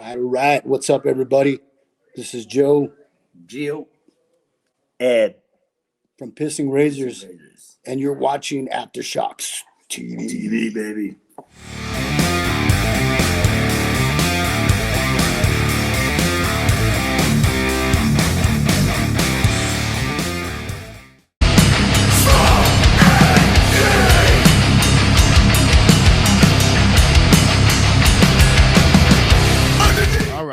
All right. What's up, everybody? This is Joe. Gio. Ed. From Pissing Razors. And you're watching AFTERSHOCKS TV. TV, baby.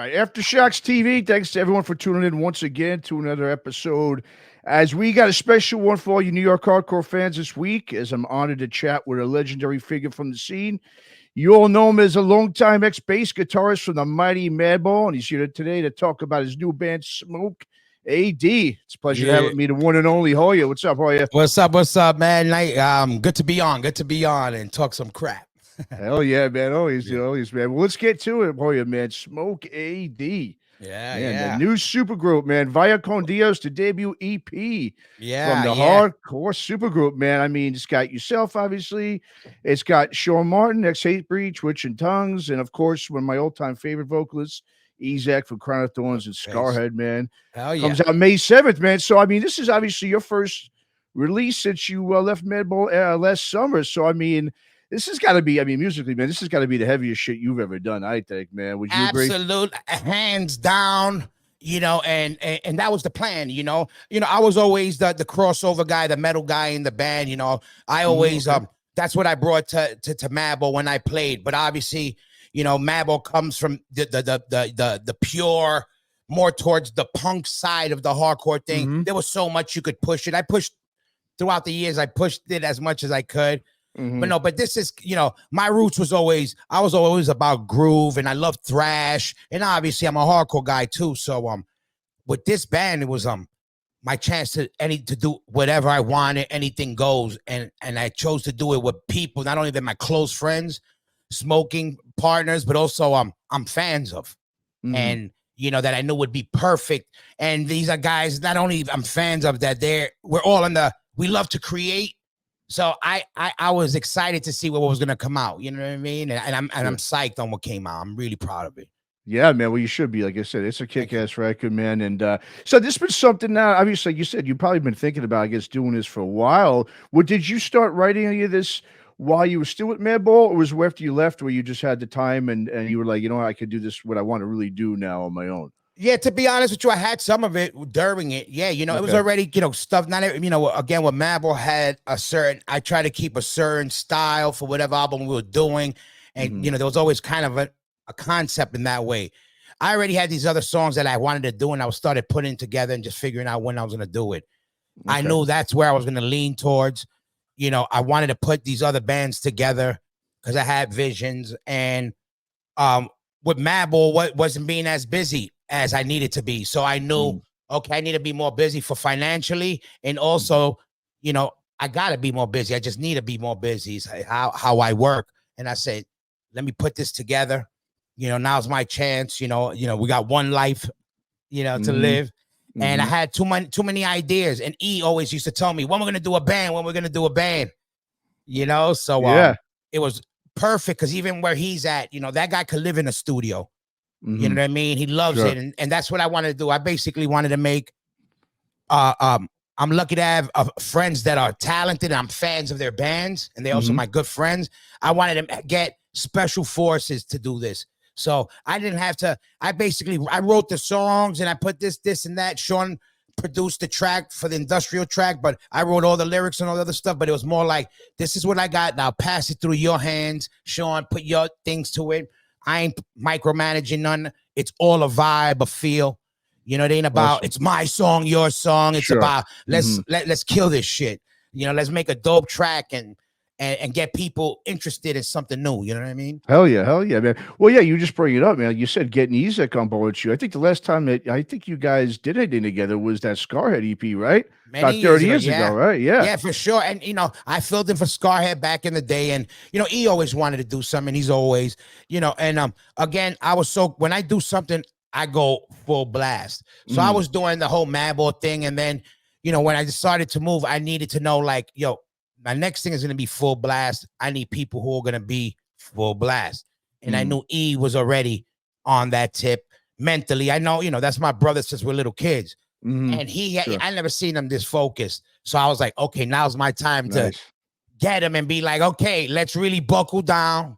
AFTERSHOCKS TV, thanks to everyone for tuning in once again to another episode. As we got a special one for all you New York hardcore fans this week, as I'm honored to chat with a legendary figure from the scene. You all know him as a longtime ex-bass guitarist from the mighty Madball, and he's here today to talk about his new band, SMOKE AxD. It's a pleasure to have with me the one and only Hoya. What's up, Hoya? What's up, man? Good to be on and talk some crap. Hell yeah, man. Always, man. Well, let's get to it, Hoya, man. SMOKE AxD. Yeah. The new supergroup, man. Via Con Dios, the debut EP. Yeah. From the hardcore supergroup, man. I mean, it's got yourself, obviously. It's got Sean Martin, ex-Hatebreed, Twitch and Tongues, and of course, one of my all-time favorite vocalists, Ezec from Crown of Thorns and Scarhead, man. Hell yeah. Comes out May 7th, man. So, I mean, this is obviously your first release since you left Madball last summer. So, I mean, this has got to be, I mean, musically, man, this has got to be the heaviest shit you've ever done, I think, man. Would you agree? Absolutely. Hands down, and that was the plan, I was always the crossover guy, the metal guy in the band, I always, that's what I brought to Madball when I played. But obviously, Madball comes from the pure, more towards the punk side of the hardcore thing. There was so much you could push it. I pushed throughout the years. I pushed it as much as I could. But this is, my roots was I was always about groove, and I love thrash, and obviously I'm a hardcore guy too. So with this band, it was my chance to do whatever I wanted, anything goes, and I chose to do it with people, not only that my close friends, smoking partners, but also I'm fans of, and that I knew would be perfect. And these are guys not only I'm fans of, that we're all we love to create. So I was excited to see what was going to come out. You know what I mean? And I'm psyched on what came out. I'm really proud of it. Yeah, man. Well, you should be. Like I said, it's a kick-ass record, man. And so this has been something now, obviously, like you said, you've probably been thinking about, I guess, doing this for a while. Did you start writing any of this while you were still at Madball, or was it after you left where you just had the time and you were like, I could do this, what I want to really do now on my own? Yeah, to be honest with you, I had some of it during it. Yeah, it was already, stuff, not, again, with Madball had I try to keep a certain style for whatever album we were doing. And, there was always kind of a concept in that way. I already had these other songs that I wanted to do, and I started putting together and just figuring out when I was going to do it. I knew that's where I was going to lean towards. I wanted to put these other bands together because I had visions. And with Madball, wasn't being as busy as I needed to be. So I knew, okay, I need to be more busy for financially. And also, I got to be more busy. I just need to be more busy. It's how I work. And I said, let me put this together. Now's my chance. We got one life, to live. And I had too many ideas. And E always used to tell me, when we're going to do a band, So it was perfect, because even where he's at, that guy could live in a studio. You know what I mean? He loves it. And that's what I wanted to do. I basically wanted to make, I'm lucky to have friends that are talented. I'm fans of their bands, and they're also my good friends. I wanted to get special forces to do this. So I didn't have to, I wrote the songs and I put this and that. Sean produced the track for the industrial track, but I wrote all the lyrics and all the other stuff. But it was more like, this is what I got. Now pass it through your hands. Sean, put your things to it. I ain't micromanaging none. It's all a vibe, a feel. It ain't about, it's my song, your song. It's about, let's kill this shit. Let's make a dope track and get people interested in something new. You know what I mean? Hell yeah, man. Well, yeah, you just bring it up, man. You said getting Ezec on board with you. I think the last time that you guys did anything together was that Scarhead EP, right? About 30 years ago, right? Yeah, for sure. And I filled in for Scarhead back in the day, and he always wanted to do something. He's always, and again, when I do something, I go full blast. So I was doing the whole Madball thing, and then when I decided to move, I needed to know, like, my next thing is going to be full blast. I need people who are going to be full blast. And I knew E was already on that tip mentally. I know, that's my brother since we're little kids. Mhm. And Sure. I never seen him this focused. So I was like, okay, now's my time to Nice. get him and be like, okay, let's really buckle down.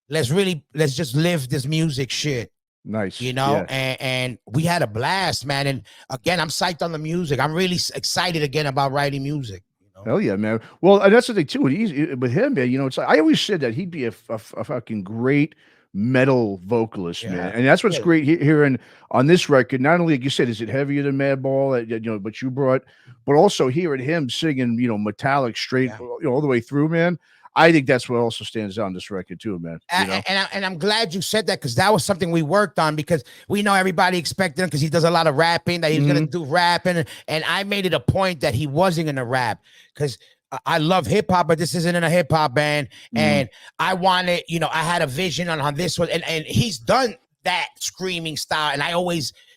Let's just live this music shit, Nice. Yeah. Yes. And we had a blast, man. And again, I'm psyched on the music. I'm really excited again about writing music. Hell yeah, man. Well, and that's the thing too. With him, man, it's like, I always said that he'd be a fucking great metal vocalist, man. And that's what's great hearing on this record. Not only, like you said, is it heavier than Madball, but you brought, but also hearing him singing, metallic straight, all the way through, man. I think that's what also stands out on this record too, man. And I'm glad you said that, because that was something we worked on, because we know everybody expected him, because he does a lot of rapping, that he's gonna do rapping, and I made it a point that he wasn't gonna rap, because I love hip hop, but this isn't in a hip hop band, and I wanted, I had a vision on this one, and he's done that screaming style, and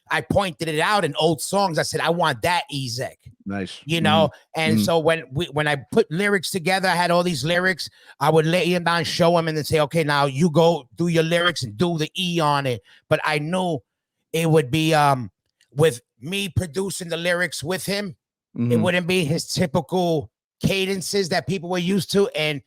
I pointed it out in old songs. I said, I want that Ezec. Nice. And so when I put lyrics together, I had all these lyrics. I would lay him down, show him, and then say, okay, now you go do your lyrics and do the E on it. But I knew it would be with me producing the lyrics with him. It wouldn't be his typical cadences that people were used to. And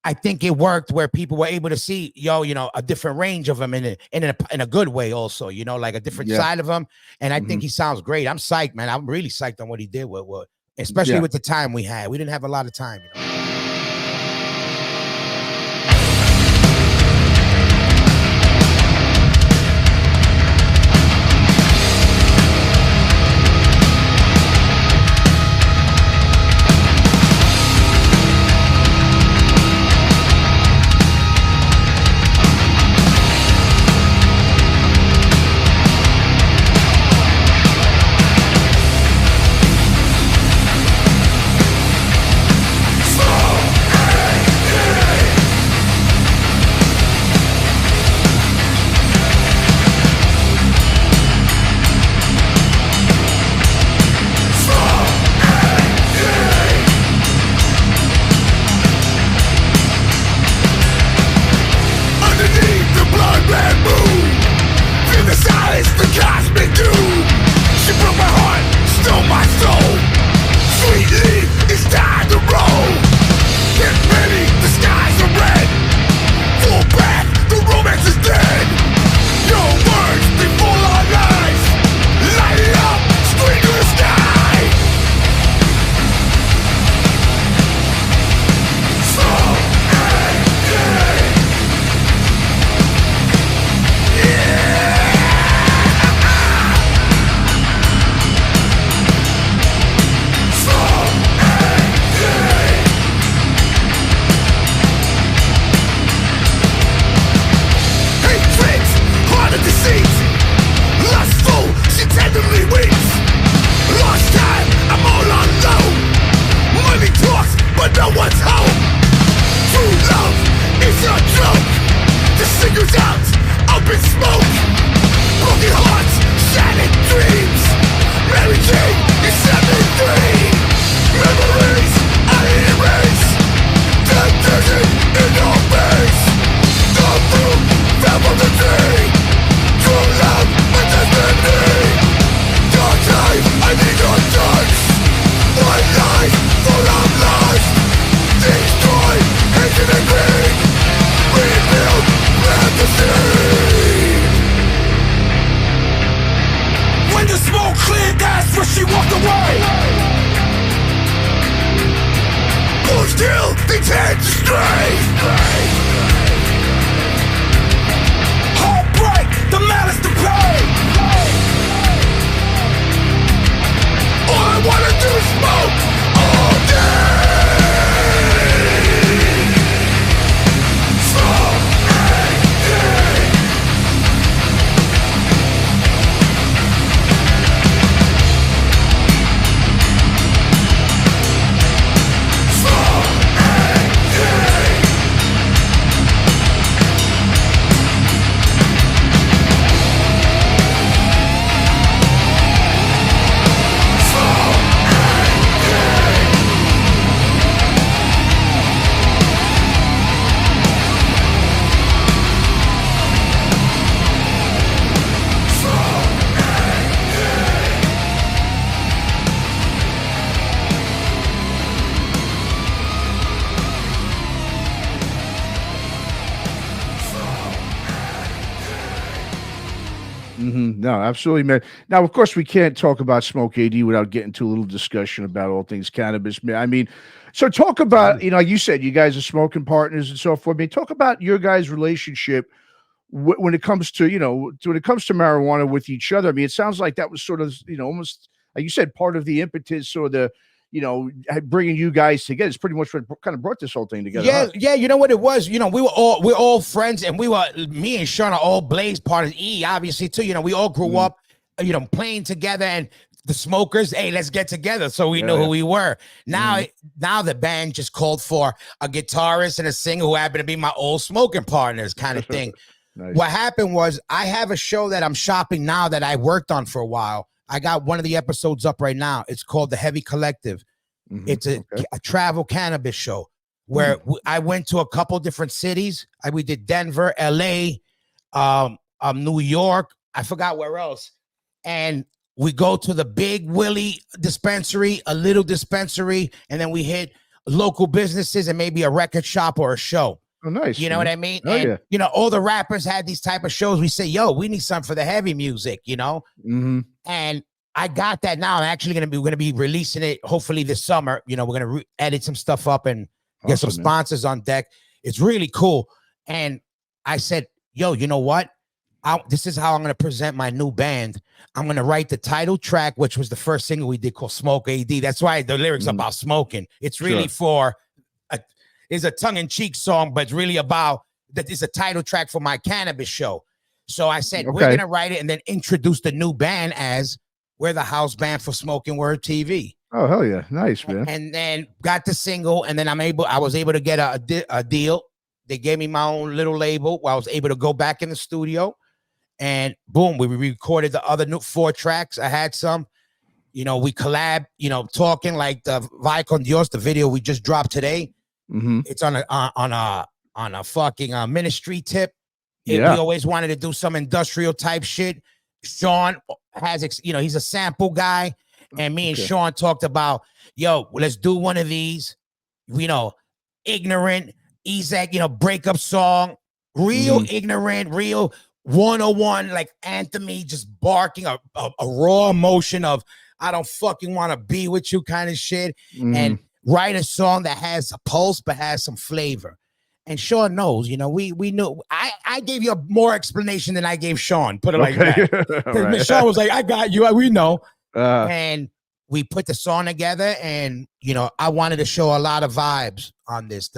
I think it worked, where people were able to see, a different range of him in a good way also, like a different side of him. And I think he sounds great. I'm psyched, man. I'm really psyched on what he did with especially with the time we had. We didn't have a lot of time, No, absolutely, man. Now, of course, we can't talk about Smoke AD without getting to a little discussion about all things cannabis, man. I mean, so talk about, like you said, you guys are smoking partners and so forth. I mean, talk about your guys' relationship when it comes to, when it comes to marijuana with each other. I mean, it sounds like that was sort of, almost like you said, part of the impetus or the, bringing you guys together. It's pretty much what kind of brought this whole thing together. Yeah, huh? yeah. You know what it was? We're all friends, and me and Sean are all Blaze part of E, obviously too. We all grew up, playing together, and the smokers, hey, let's get together. So we know who we were. Now the band just called for a guitarist and a singer who happened to be my old smoking partners, kind of thing. Nice. What happened was I have a show that I'm shopping now that I worked on for a while. I got one of the episodes up right now. It's called The Heavy Collective. It's a travel cannabis show where I went to a couple different cities. We did Denver, LA, New York. I forgot where else. And we go to the Big Willie dispensary, a little dispensary, and then we hit local businesses and maybe a record shop or a show. Oh, nice. You know what I mean? Oh, and, yeah. all the rappers had these type of shows. We say, yo, we need something for the heavy music, And I got that now. I'm actually we're gonna be releasing it hopefully this summer. We're gonna edit some stuff up and get some sponsors on deck. It's really cool. And I said, yo, you know what? This is how I'm gonna present my new band. I'm gonna write the title track, which was the first single we did called Smoke AD. That's why the lyrics about smoking. It's really it's a tongue-in-cheek song, but it's really about that. It's a title track for my cannabis show. So I said, we're gonna write it and then introduce the new band as we're the house band for Spoken Word TV. Oh, hell yeah. Nice, man. And then got the single, and then I was able to get a deal. They gave me my own little label where I was able to go back in the studio, and boom, we recorded the other 4 tracks. I had some, we collab, talking like the Vai Con Dios, the video we just dropped today. It's on a fucking ministry tip. We always wanted to do some industrial type shit. Sean has, he's a sample guy, and me and Sean talked about, yo, let's do one of these, ignorant Ezec, breakup song, real ignorant, real 101, like anthemy, just barking a raw emotion of I don't fucking want to be with you kind of shit, and write a song that has a pulse but has some flavor. And Sean knows, we knew. I gave you a more explanation than I gave Sean. Put it like that. Right. Sean was like, I got you. We know. And we put the song together, and I wanted to show a lot of vibes on this.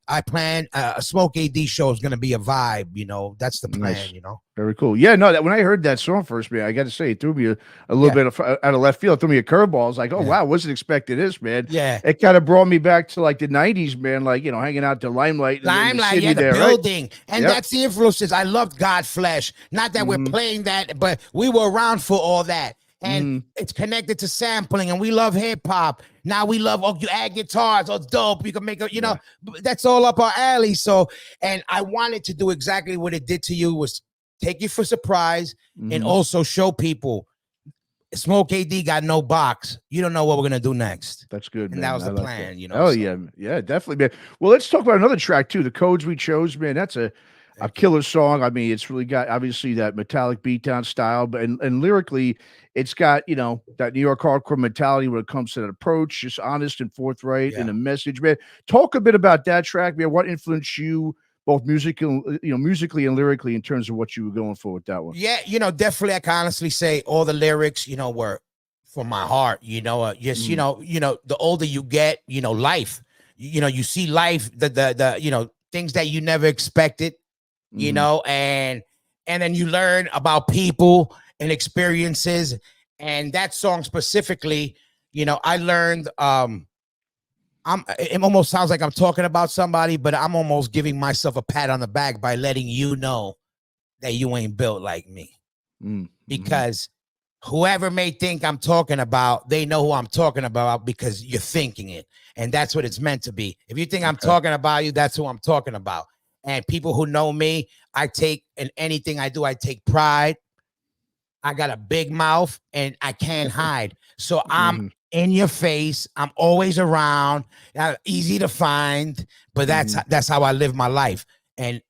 I plan a Smoke AD show is going to be a vibe. That's the plan. Nice. Very cool. Yeah, no, when I heard that song first, man, I got to say it threw me a little bit out of left field. It threw me a curveball. I was like, oh wow, wasn't expecting this, man. Yeah, it kind of brought me back to like the '90s, man. Like hanging out the Limelight, the building, right? And that's the influences. I loved Godflesh. Not that we're playing that, but we were around for all that. And it's connected to sampling, and we love hip hop. Now we love, you add guitars, dope. You can make that's all up our alley. So, and I wanted to do exactly what it did to you, was take you for surprise and also show people Smoke AD got no box. You don't know what we're going to do next. That's good, man. And that was the plan, Oh, yeah. Yeah, definitely, man. Well, let's talk about another track, too. The Codes We Chose, man. That's a killer song. I mean, it's really got, obviously, that metallic beatdown style, but and lyrically, it's got, that New York hardcore mentality when it comes to that approach, just honest and forthright and a message, man. Talk a bit about that track, man. What influenced you both musically and lyrically in terms of what you were going for with that one? Yeah, definitely I can honestly say all the lyrics, were from my heart, the older you get, life, you see life, the things that you never expected, and then you learn about people and experiences. And that song specifically, I learned, it almost sounds like I'm talking about somebody, but I'm almost giving myself a pat on the back by letting you know that you ain't built like me. Because whoever may think I'm talking about, they know who I'm talking about because you're thinking it. And that's what it's meant to be. If you think I'm talking about you, that's who I'm talking about. And people who know me, in anything I do, I take pride. I got a big mouth and I can't hide. So I'm in your face. I'm always around. Easy to find, but that's how I live my life. And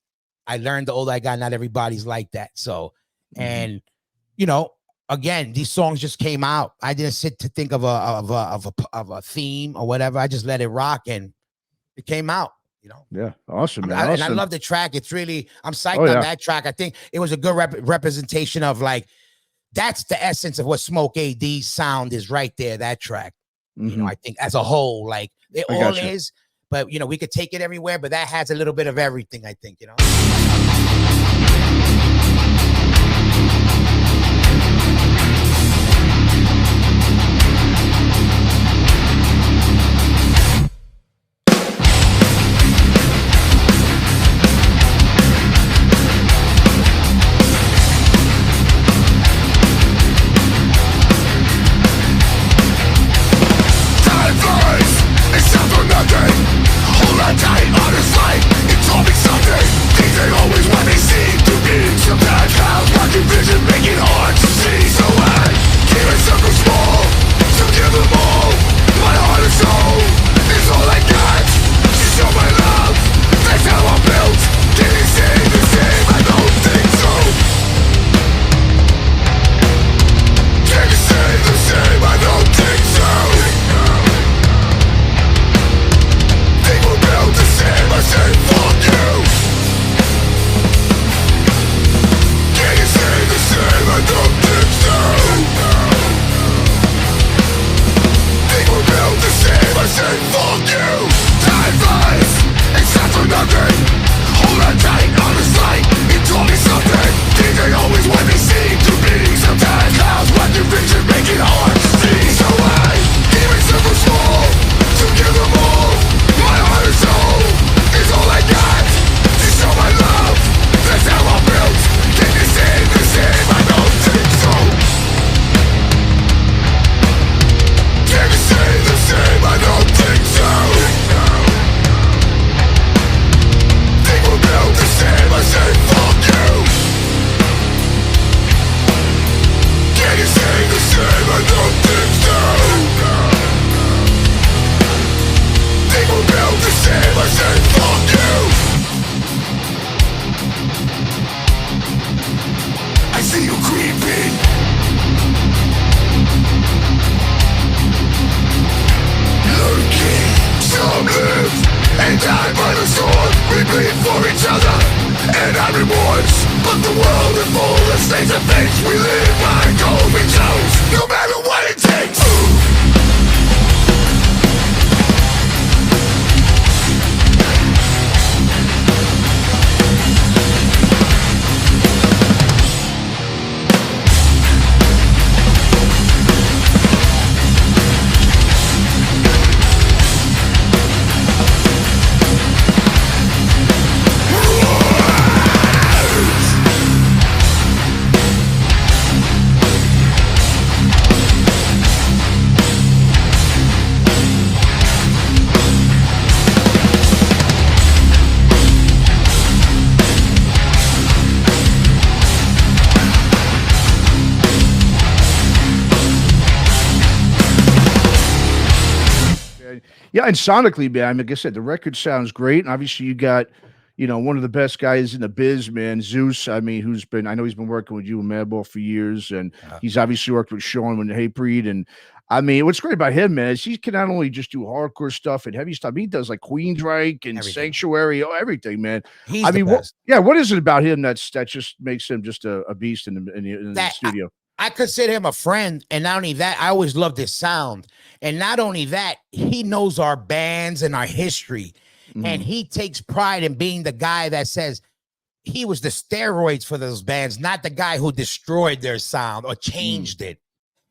I learned the older I got, not everybody's like that. So And, you know, again, these songs just came out. I didn't sit to think of a theme or whatever. I just let it rock and it came out, you know? Yeah. Awesome, man. And I Awesome. love the track. It's really, I'm psyched Oh, on yeah. that track. I think it was a good representation of like, that's the essence of what SMOKE AxD's sound is right there, that track. You know, I think as a whole, like it I all gotcha. is, but you know, we could take it everywhere, but that has a little bit of everything, I think, you know. Yeah, and sonically, man, like I said, the record sounds great. And obviously, you got, you know, one of the best guys in the biz, man, Zeus. I mean, I know he's been working with you and Madball for years, and he's obviously worked with Sean and Hatebreed. And I mean, what's great about him, man, is he can not only just do hardcore stuff and heavy stuff, he does like Queensryche and Everything. Sanctuary, everything, man. He's I the mean, best. what is it about him that just makes him just a beast in the studio? I consider him a friend, and not only that, I always loved his sound. And not only that, he knows our bands and our history, and he takes pride in being the guy that says he was the steroids for those bands, not the guy who destroyed their sound or changed it,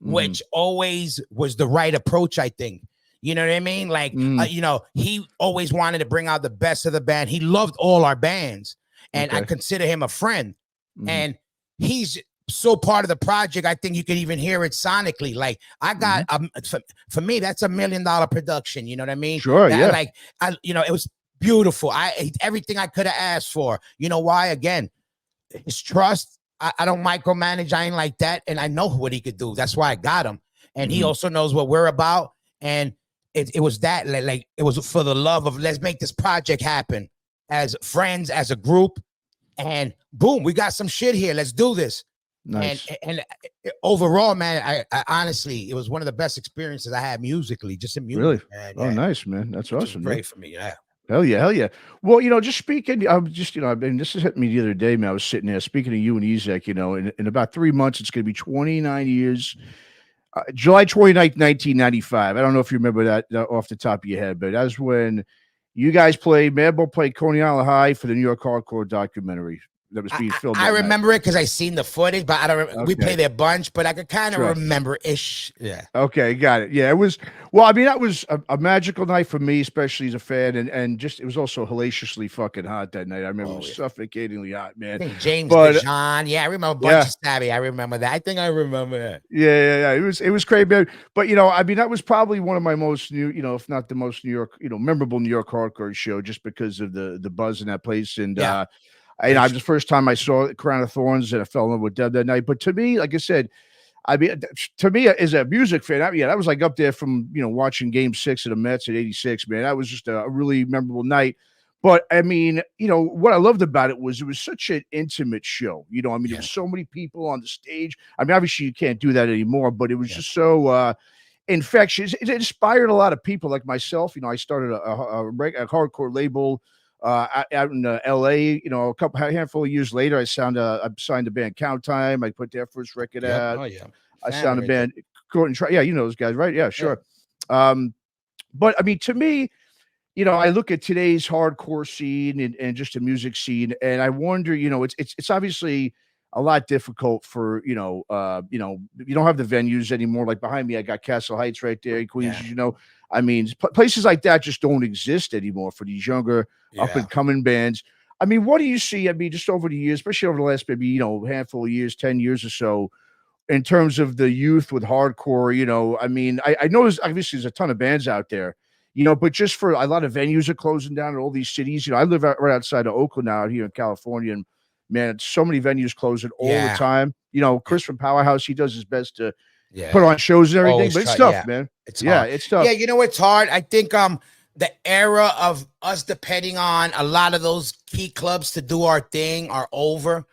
which always was the right approach, I think. You know what I mean? Like, you know, he always wanted to bring out the best of the band. He loved all our bands, and I consider him a friend. And he's so part of the project. I think you can even hear it sonically. Like, I got for me, that's $1 million production. You know what I mean? Sure, that, yeah. Like, you know, it was beautiful. Everything I could have asked for. You know why? Again, his trust. I don't micromanage. I ain't like that, and I know what he could do. That's why I got him, and he also knows what we're about. And it was that, like, it was for the love of, let's make this project happen as friends, as a group, and boom, we got some shit here. Let's do this. Nice. And overall, man, I honestly, it was one of the best experiences I had musically, just in music. Really? Man. Oh, nice, man. That's Which awesome. was Man. great for me. Yeah. Hell yeah, hell yeah. Well, just speaking, I'm just, I mean, this has hit me the other day, man. I was sitting there speaking to you and Ezec, in about 3 months, it's going to be 29 years. July 29th, 1995. I don't know if you remember that off the top of your head, but that's when you guys Madball played Coney Island High for the New York Hardcore documentary that was being filmed. I remember it because I seen the footage, but I don't. Okay. We played there a bunch, but I could kind of Sure. remember ish. Yeah. Okay, got it. Yeah, it was. Well, I mean, that was a magical night for me, especially as a fan, and just it was also hellaciously fucking hot that night. I remember it was suffocatingly hot, man. I think James But, Dijon. Yeah, I remember a bunch of Stabby. I remember that. I think I remember that. Yeah. It was crazy, man. But I mean, that was probably one of my most if not the most New York, memorable New York hardcore show, just because of the buzz in that place. And it was the first time I saw Crown of Thorns, and I fell in love with Deb that night. But to me, like I said, I mean, to me as a music fan, that was like up there from watching Game 6 of the Mets at '86. Man, that was just a really memorable night. But I mean, what I loved about it was such an intimate show. I mean, there were so many people on the stage. I mean, obviously you can't do that anymore, but it was just so infectious. It inspired a lot of people like myself. I started a hardcore label out in LA. A handful of years later, I signed the band Count Time. I put their first record out. Oh yeah. I signed the band Court and Try. Yeah, those guys, right? Yeah, sure. Yeah. But I mean, to me, I look at today's hardcore scene and just the music scene, and I wonder, it's obviously a lot difficult for you don't have the venues anymore. Like behind me, I got Castle Heights right there in Queens. I mean, places like that just don't exist anymore for these younger up and coming bands. I mean, what do you see? I mean, just over the years, especially over the last maybe handful of years, 10 years or so, in terms of the youth with hardcore. I mean, I know obviously there's a ton of bands out there. But just for a lot of venues are closing down in all these cities. I live right outside of Oakland now, out here in California, and man, so many venues closing all the time. Chris from Powerhouse, he does his best to put on shows and everything, but it's tough, man. It's hard. It's tough. Yeah, it's hard. I think the era of us depending on a lot of those key clubs to do our thing are over,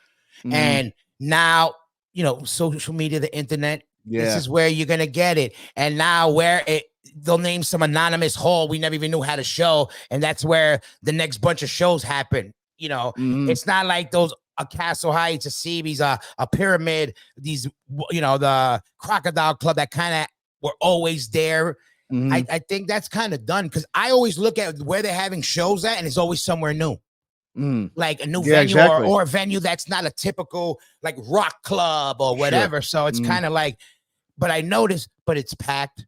and now social media, the internet. This is where you're gonna get it, and now they'll name some anonymous hall we never even knew had a show, and that's where the next bunch of shows happen. It's not like those a Castle Heights, a Seabees, a Pyramid, these the Crocodile Club that kind of were always there. I think that's kind of done, because I always look at where they're having shows at, and it's always somewhere new. Like a new venue, or a venue that's not a typical like rock club or whatever. So it's kind of like, but I noticed, but it's packed.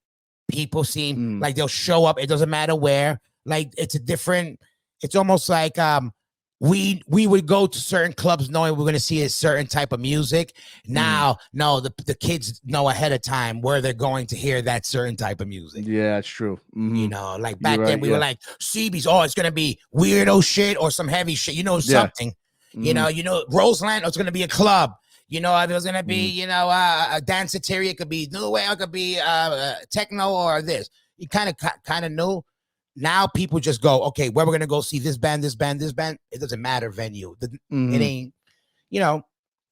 People seem like they'll show up. It doesn't matter where. Like it's almost like we would go to certain clubs knowing we're going to see a certain type of music. Now, no, the kids know ahead of time where they're going to hear that certain type of music. Yeah, that's true. Like back then we were like, CB's, it's going to be weirdo shit or some heavy shit, something. Roseland, it's going to be a club. If it was going to be, a danceteria, it could be New Way, it could be techno or this. You kind of knew. Now people just go, okay, where we're going to go see this band, this band, this band. It doesn't matter venue. It ain't,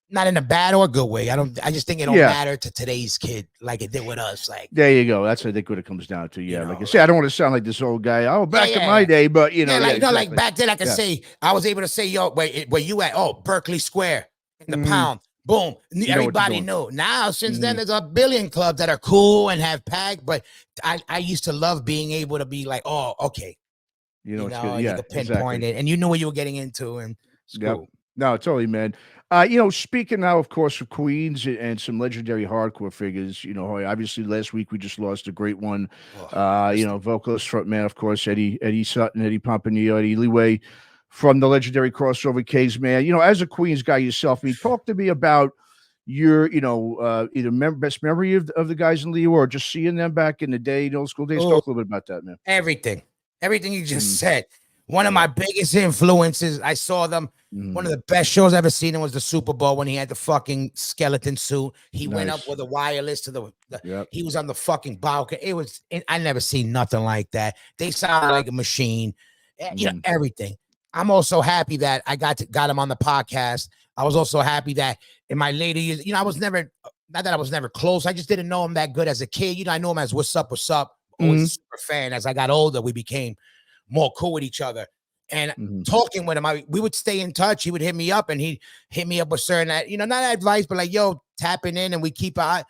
not in a bad or good way. I just think it don't matter to today's kid like it did with us. Like, there you go. That's I think what it comes down to. Yeah. Like I say, I don't want to sound like this old guy. Back in my day, but like back then I could say, I was able to say, where you at? Oh, Berkeley Square in the Pound. Boom. Everybody knew. Now, since then, there's a billion clubs that are cool and have packed, but I used to love being able to be like, oh, okay. You could pinpoint it, and you knew what you were getting into, and it's cool. No, totally, man. Speaking now, of course, of Queens and some legendary hardcore figures, obviously last week we just lost a great one. Vocalist, frontman, of course, Eddie Sutton, Eddie Pompanillo, Eddie Leeway, from the legendary crossover K's, man. As a Queens guy yourself, talk to me about your, either best memory of the guys in Leo, or just seeing them back in the day, old school days. Talk a little bit about that, man. Everything you just said. One of my biggest influences. I saw them. One of the best shows I ever seen was the Super Bowl when he had the fucking skeleton suit. He went up with a wireless to he was on the fucking balcony. I never seen nothing like that. They sounded like a machine. Everything. I'm also happy that I got him on the podcast. I was also happy that in my later years, I was never, not that I was never close. I just didn't know him that good as a kid. I knew him as what's up, what's up. Always a super fan. As I got older, we became more cool with each other. And talking with him, we would stay in touch. He would hit me up, and he'd hit me up with certain, not advice, but like, yo, tapping in, and we keep I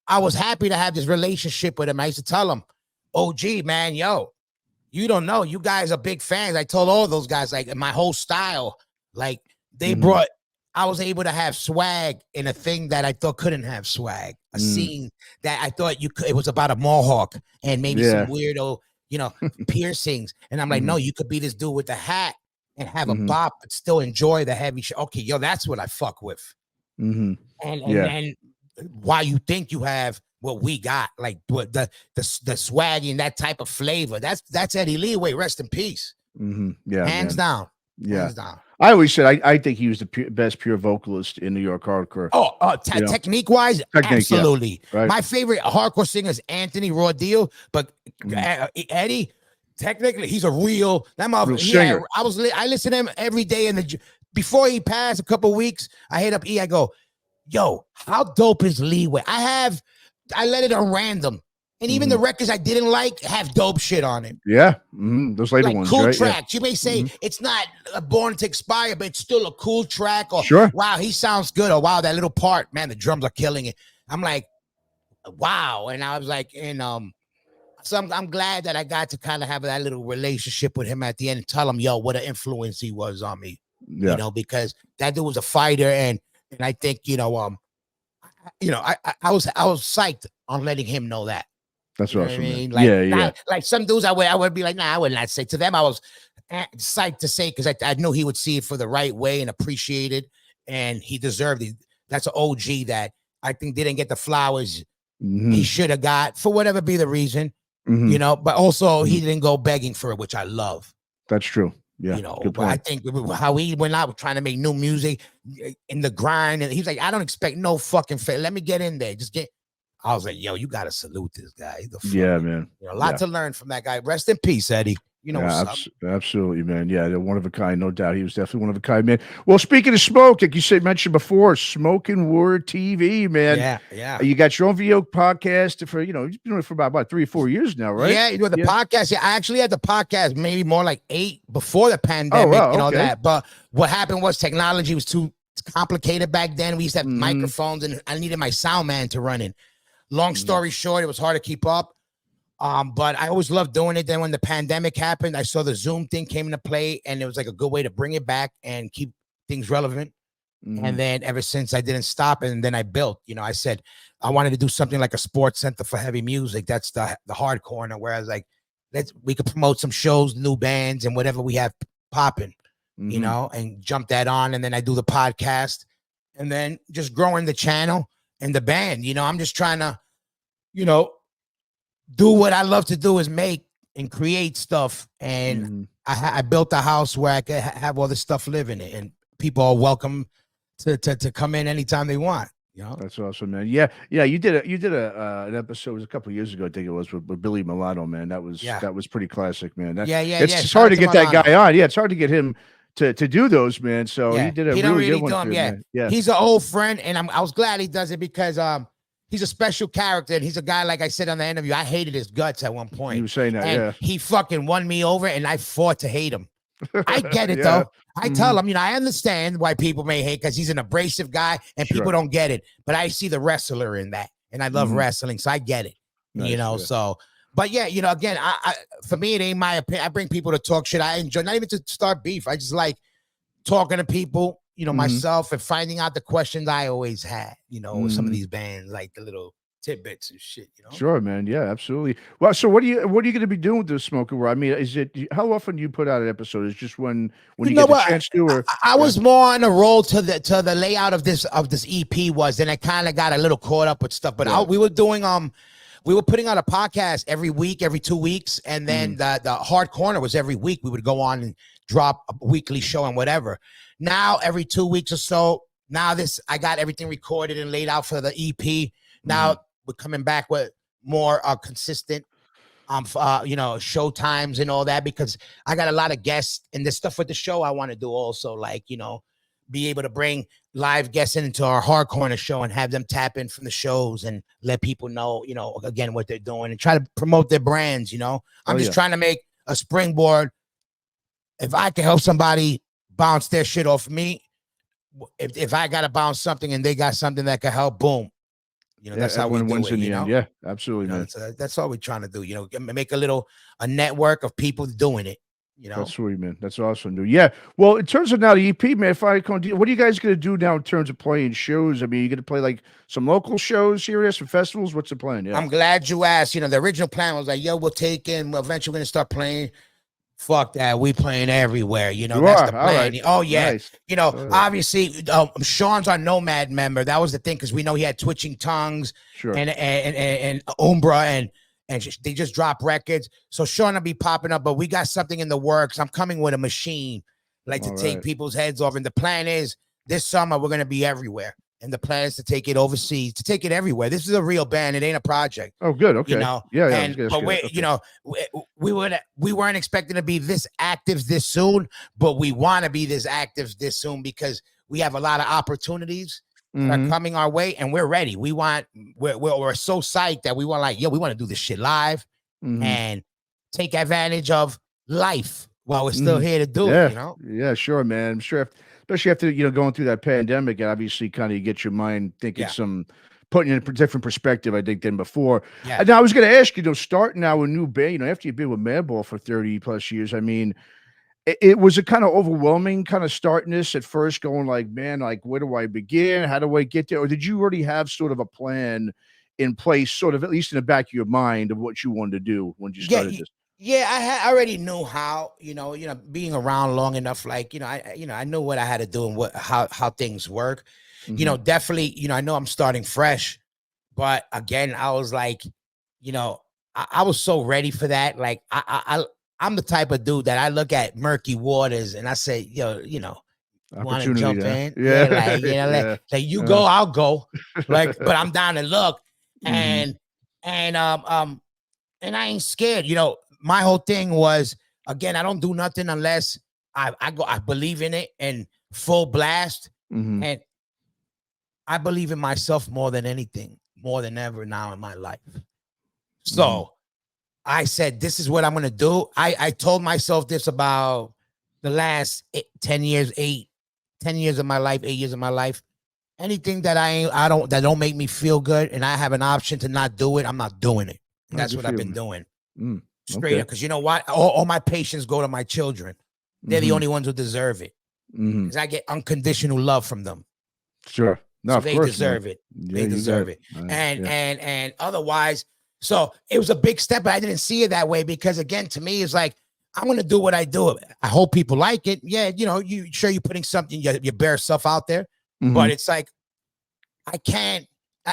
was happy to have this relationship with him. I used to tell him, OG, man, yo, you don't know. You guys are big fans. I told all those guys, like, my whole style, like, they brought, I was able to have swag in a thing that I thought couldn't have swag. A scene that I thought it was about a mohawk and maybe some weirdo, piercings. And I'm like, no, you could be this dude with the hat and have a bop, but still enjoy the heavy shit. Okay, yo, that's what I fuck with. And why you think you have what we got, like what the swaggy and that type of flavor. That's Eddie Leeway. Rest in peace. Yeah, hands down. Yeah. Hands down. I always said I think he was the best pure vocalist in New York hardcore. Technique wise, absolutely. Yeah. Right. My favorite hardcore singer is Anthony Raw Deal, but Eddie, technically, he's a real singer. I listen to him every day before he passed a couple of weeks. I hit up E. I go, yo, how dope is Leeway? I let it on random. And even the records I didn't like have dope shit on it. Yeah. Those later ones. Cool right? tracks. You may say it's not Born to Expire, but it's still a cool track. Or, wow, he sounds good. Or, wow, that little part, man, the drums are killing it. I'm like, wow. And I was like, so I'm glad that I got to kind of have that little relationship with him at the end and tell him, yo, what an influence he was on me. Yeah. Because that dude was a fighter. And I think, I was psyched on letting him know that. That's awesome. I mean? Like some dudes, I would be like, nah, I would not say. To them, I was psyched to say, because I knew he would see it for the right way and appreciate it, and he deserved it. That's an OG that I think didn't get the flowers he should have got, for whatever be the reason, but also he didn't go begging for it, which I love. That's true. Yeah, but I think how he went out trying to make new music in the grind, and he's like, I don't expect no fucking let me get in there. I was like, yo, you gotta salute this guy. Yeah, man. A lot to learn from that guy. Rest in peace, Eddie. What's up. Absolutely, man. Yeah, they're one of a kind, no doubt. He was definitely one of a kind, man. Well, speaking of smoke, like you mentioned before, Smoking Word TV, man. Yeah. You got your own video podcast for, you've been doing it for about 3 or 4 years now, right? Yeah, the podcast. Yeah, I actually had the podcast maybe more like 8 before the pandemic and all that. But what happened was technology was too complicated back then. We used to have microphones, and I needed my sound man to run it. Long story short, it was hard to keep up. But I always loved doing it. Then when the pandemic happened, I saw the Zoom thing came into play, and it was like a good way to bring it back and keep things relevant. And then ever since, I didn't stop. And then I built, I said, I wanted to do something like a sports center for heavy music. That's the hard corner, where I was like, we could promote some shows, new bands, and whatever we have popping, and jump that on. And then I do the podcast, and then just growing the channel and the band. I'm just trying to, do what I love to do, is make and create stuff. And I built a house where I could have all this stuff live in it, and people are welcome to come in anytime they want. That's awesome, man. Yeah. You did an episode, it was a couple of years ago, I think it was, with Billy Milano, man. That was pretty classic, man. It's hard to get that guy on. Yeah, it's hard to get him to do those, man. So he did a really good one. Yeah, he's an old friend, and I was glad he does it, because he's a special character, and he's a guy, like I said on the interview, I hated his guts at one point. He was saying that, and he fucking won me over, and I fought to hate him. I get it though. I tell him, I understand why people may hate, because he's an abrasive guy and people don't get it. But I see the wrestler in that, and I love wrestling, so I get it. Nice, So, but yeah, again, I for me, it ain't my opinion. I bring people to talk shit. I enjoy, not even to start beef. I just like talking to people, myself, and finding out the questions I always had, with some of these bands, like the little tidbits and shit, Sure, man. Yeah, absolutely. Well, so what are you going to be doing with the Smoking Word? I mean, is it, how often do you put out an episode? Is it just when you get the chance to? Or I was more on a roll to the layout of this EP was, and I kind of got a little caught up with stuff. But we were doing we were putting out a podcast every week, every 2 weeks, and then the Hard Corner was every week. We would go on and drop a weekly show and whatever. Now every 2 weeks or so. Now I got everything recorded and laid out for the EP. Now we're coming back with more consistent show times and all that, because I got a lot of guests, and the stuff with the show I want to do also, like, be able to bring live guests into our Hard Corner show and have them tap in from the shows and let people know, again, what they're doing and try to promote their brands. I'm just trying to make a springboard. If I can help somebody bounce their shit off me, if I got to bounce something and they got something that can help, boom. That's how we do it. In the end. Yeah, absolutely, man. That's all we're trying to do. Make a network of people doing it. That's sweet, man. That's awesome, dude. Yeah. Well, in terms of now the EP, man, what are you guys gonna do now in terms of playing shows? I mean, you gonna play like some local shows here, some festivals? What's the plan? Yeah. I'm glad you asked. The original plan was like, we'll take in. Eventually, we're gonna start playing. Fuck that. We playing everywhere. That's the plan. Right. Oh, yeah. Nice. Obviously, Sean's our Nomad member. That was the thing, because we know he had Twitching Tongues and Umbra, and they just dropped records. So Sean will be popping up, but we got something in the works. I'm coming with a machine, to take people's heads off. And the plan is this summer, we're going to be everywhere. And the plan is to take it overseas, to take it everywhere. This is a real band. It ain't a project. Oh, good. Okay. We weren't expecting to be this active this soon, but we want to be this active this soon because we have a lot of opportunities that are coming our way, and we're ready. We're so psyched that we want we want to do this shit live and take advantage of life while we're still here to do it. Yeah, sure, man. I'm sure. Especially after, going through that pandemic, and obviously kind of get your mind thinking putting in a different perspective, I think, than before. Yeah. And I was going to ask you, starting now a new band, after you've been with Madball for 30 plus years, I mean, it was a kind of overwhelming kind of starting this at first, going like, man, like, where do I begin? How do I get there? Or did you already have sort of a plan in place, sort of at least in the back of your mind of what you wanted to do when you started this? Yeah, I already knew how, being around long enough, I knew what I had to do and how things work. Definitely, I know I'm starting fresh, but again, I was like, I was so ready for that. Like, I'm the type of dude that I look at murky waters and I say, want to jump in? Yeah. Like you go, I'll go. But I'm down to look, and I ain't scared. My whole thing was, again, I don't do nothing unless I believe in it and full blast. And I believe in myself more than anything, more than ever now in my life. So I said, this is what I'm going to do. I told myself this about the last 10 years of my life, 8 years of my life. Anything that that don't make me feel good and I have an option to not do it, I'm not doing it. And that's what I've been doing. Straight up, because you know what? All my patients go to my children. They're the only ones who deserve it. Because I get unconditional love from them. Sure. No, so they deserve it. They deserve it. And otherwise, so it was a big step, but I didn't see it that way because, again, to me, it's like, I'm going to do what I do. I hope people like it. Yeah, you're putting something, your bare stuff out there. But it's like,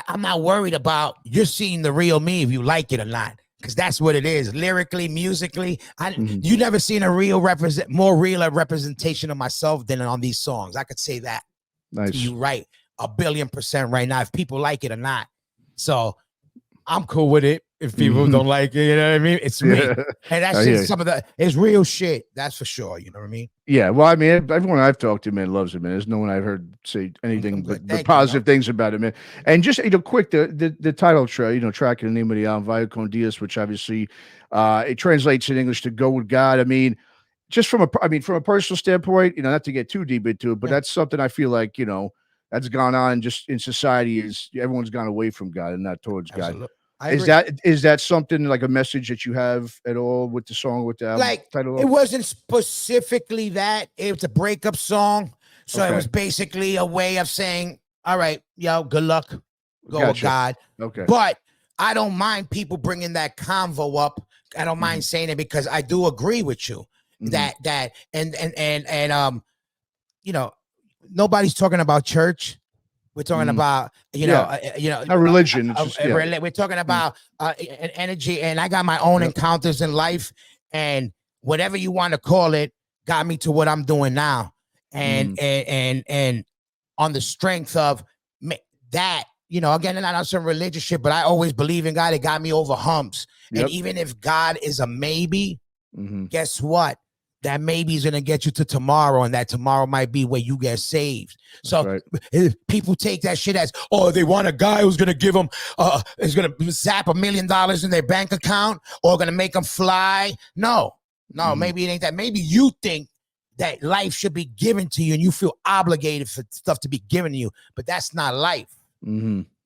I'm not worried about you're seeing the real me if you like it or not. Because that's what it is. Lyrically, musically, you never seen a more real representation of myself than on these songs. I could say that. Nice. You right 1,000,000,000% right now, if people like it or not. So I'm cool with it. If people don't like it, you know what I mean? It's me. And that's just it's real shit. That's for sure. You know what I mean? Yeah. Well, I mean, everyone I've talked to, man, loves it, man. There's no one I've heard say anything but positive things about it, man. And just, quick, the title track, track and the name of the album, Vaya con Dios, which obviously it translates in English to Go With God. I mean, just from a personal standpoint, not to get too deep into it, but that's something I feel like, that's gone on just in society is everyone's gone away from God and not towards God. Is that something like a message that you have at all with the song, with the album title? It wasn't specifically that. It was a breakup song. So it was basically a way of saying, all right, good luck. Go with God. Okay. But I don't mind people bringing that convo up. I don't mind saying it because I do agree with you that nobody's talking about church. We're talking about, a religion. We're talking about an energy, and I got my own encounters in life, and whatever you want to call it, got me to what I'm doing now, and on the strength of that, again, not on some religious shit, but I always believe in God. It got me over humps, and even if God is a maybe, guess what? that maybe is going to get you to tomorrow, and that tomorrow might be where you get saved. So right. people take that shit as, oh, they want a guy who's going to give them, is going to zap $1 million in their bank account, or going to make them fly. No, maybe it ain't that. Maybe you think that life should be given to you and you feel obligated for stuff to be given to you, but that's not life.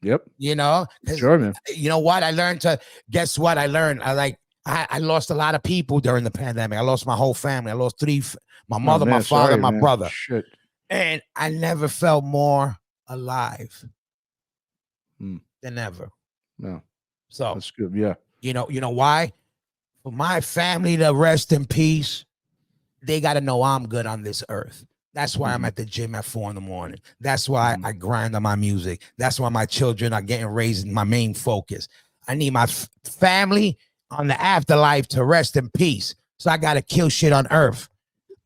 Yep. You know, sure, man. You know what? Guess what I learned? I lost a lot of people during the pandemic. I lost my whole family. I lost my mother, my father, my brother. Shit. And I never felt more alive than ever. No. So that's good. Yeah. You know why? For my family to rest in peace, they got to know I'm good on this earth. That's why I'm at the gym at 4 a.m. That's why I grind on my music. That's why my children are getting raised in my main focus. I need my family on the afterlife to rest in peace. So I got to kill shit on earth.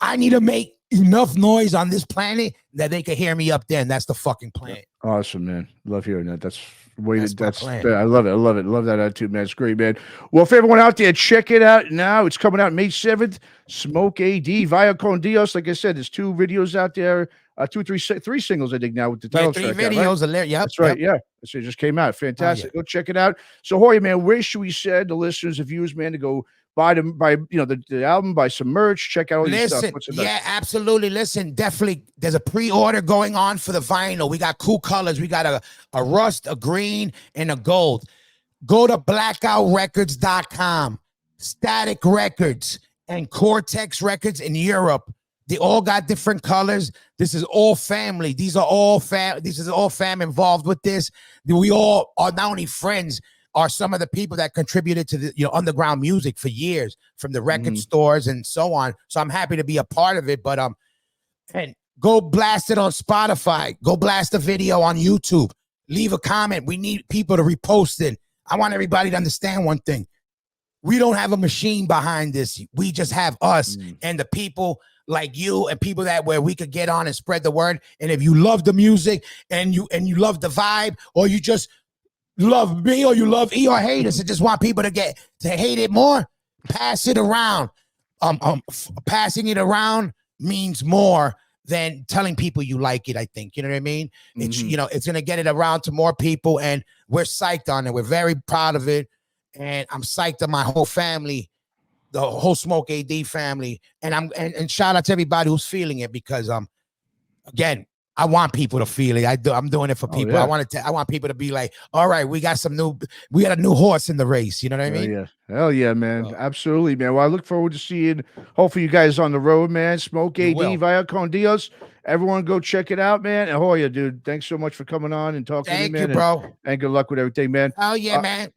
I need to make enough noise on this planet that they can hear me up there. And that's the fucking plan. Awesome, man. Love hearing that. That's plan. I love it. I love it. Love that attitude, man. It's great, man. Well, for everyone out there, check it out now. It's coming out May 7th. Smoke AD, Via Con Dios. Like I said, there's 2 videos out there. 3 singles, I think, now with the title track. 3 videos. Right? Yep. That's right. Yeah. So it just came out. Fantastic. Go check it out. So, Hoya, man, where should we send the listeners, the viewers, man, to go buy the album, buy some merch, check out all this stuff? Yeah, absolutely. Listen, definitely. There's a pre-order going on for the vinyl. We got cool colors. We got a rust, a green, and a gold. Go to blackoutrecords.com, Static Records, and Cortex Records in Europe. They all got different colors. This is all family. These are all fam. This is all fam involved with this. We all are not only friends, are some of the people that contributed to the underground music for years, from the record stores and so on. So I'm happy to be a part of it. But and go blast it on Spotify. Go blast the video on YouTube. Leave a comment. We need people to repost it. I want everybody to understand one thing. We don't have a machine behind this. We just have us and the people like you and people where we could get on and spread the word. And if you love the music and you love the vibe, or you just love me, or you love E, or hate us and just want people to hate it more, pass it around. Passing it around means more than telling people you like it. I think, you know what I mean? It's, it's going to get it around to more people, and we're psyched on it. We're very proud of it. And I'm psyched on my whole family, the whole Smoke AD family. And and shout out to everybody who's feeling it, because again, I want people to feel it. I'm doing it for people. I want people to be like, all right, we got a new horse in the race. You know what I mean? Hell yeah, man. Absolutely, man. Well, I look forward to seeing hopefully you guys on the road, man. Smoke AD, Via Con Dios. Everyone go check it out, man. And Hoya, dude, thanks so much for coming on and talking to me, man. Thank you, bro. And good luck with everything, man. Oh yeah, man.